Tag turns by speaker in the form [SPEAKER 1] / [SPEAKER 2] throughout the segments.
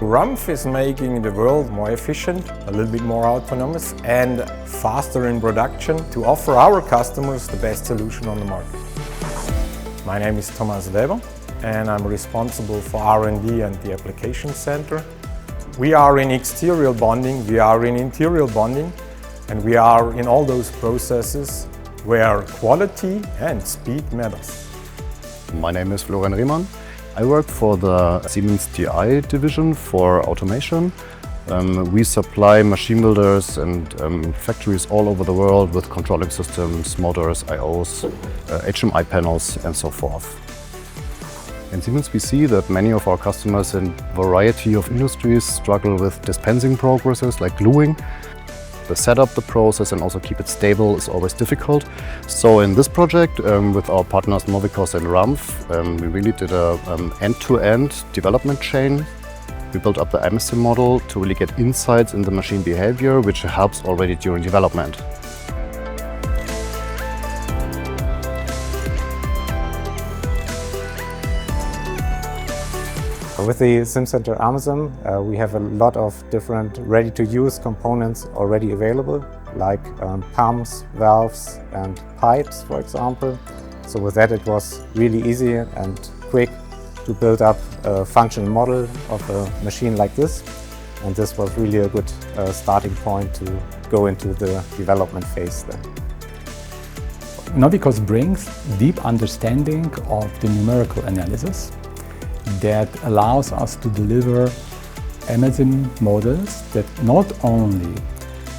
[SPEAKER 1] RUMPF is making the world more efficient, a little bit more autonomous and faster in production to offer our customers the best solution on the market. My name is Thomas Weber and I'm responsible for R&D and the Application Center. We are in exterior bonding, we are in interior bonding, and we are in all those processes where quality and speed matters.
[SPEAKER 2] My name is Florian Rehmann. I work for the Siemens TI division for automation. We supply machine builders and factories all over the world with controlling systems, motors, I/Os, HMI panels and so forth. In Siemens we see that many of our customers in a variety of industries struggle with dispensing processes like gluing. The setup the process and also keep it stable is always difficult. So in this project with our partners Novicos and RUMPF, we really did an end-to-end development chain. We built up the MSIM model to really get insights in the machine behavior, which helps already during development.
[SPEAKER 3] With the SimCenter Amazon, we have a lot of different ready-to-use components already available, like pumps, valves and pipes, for example. So with that it was really easy and quick to build up a functional model of a machine like this. And this was really a good starting point to go into the development phase then.
[SPEAKER 4] Novicos brings deep understanding of the numerical analysis that allows us to deliver MSIM models that not only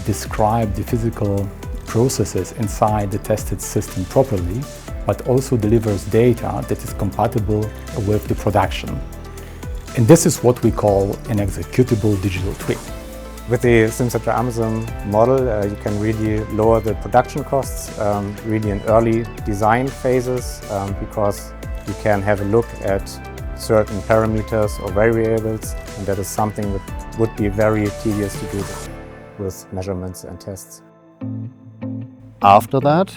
[SPEAKER 4] describe the physical processes inside the tested system properly, but also delivers data that is compatible with the production. And this is what we call an executable digital twin.
[SPEAKER 3] With the SimCenter Amazon model, you can really lower the production costs, really in early design phases, because you can have a look at certain parameters or variables, and that is something that would be very tedious to do with measurements and tests.
[SPEAKER 2] After that,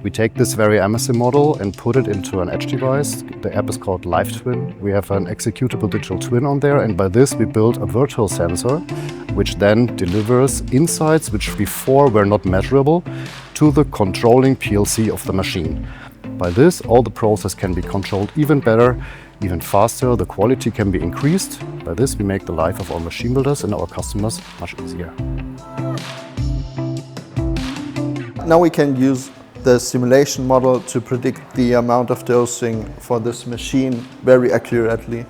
[SPEAKER 2] we take this very MSIM model and put it into an edge device. The app is called LiveTwin. We have an executable digital twin on there, and by this we build a virtual sensor which then delivers insights which before were not measurable to the controlling PLC of the machine. By this, all the process can be controlled even better, even faster, the quality can be increased. By this, we make the life of our machine builders and our customers much easier.
[SPEAKER 5] Now we can use the simulation model to predict the amount of dosing for this machine very accurately.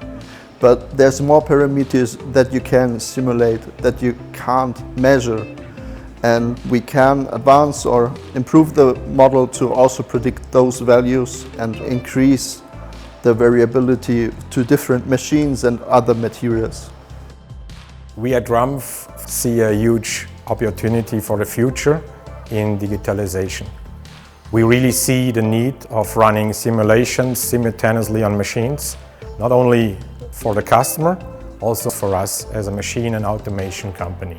[SPEAKER 5] But there's more parameters that you can simulate that you can't measure. And we can advance or improve the model to also predict those values and increase the variability to different machines and other materials.
[SPEAKER 1] We at RUMPF see a huge opportunity for the future in digitalization. We really see the need of running simulations simultaneously on machines, not only for the customer, also for us as a machine and automation company.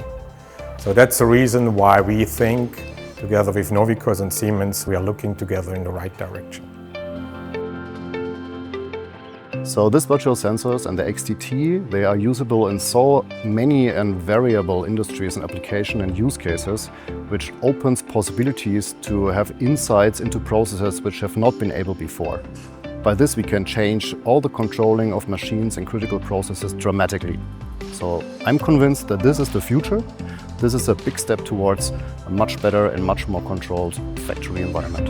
[SPEAKER 1] So that's the reason why we think, together with Novicos and Siemens, we are looking together in the right direction.
[SPEAKER 2] So these virtual sensors and the XDT, they are usable in so many and variable industries and application and use cases, which opens possibilities to have insights into processes which have not been able before. By this we can change all the controlling of machines and critical processes dramatically. So I'm convinced that this is the future. This is a big step towards a much better and much more controlled factory environment.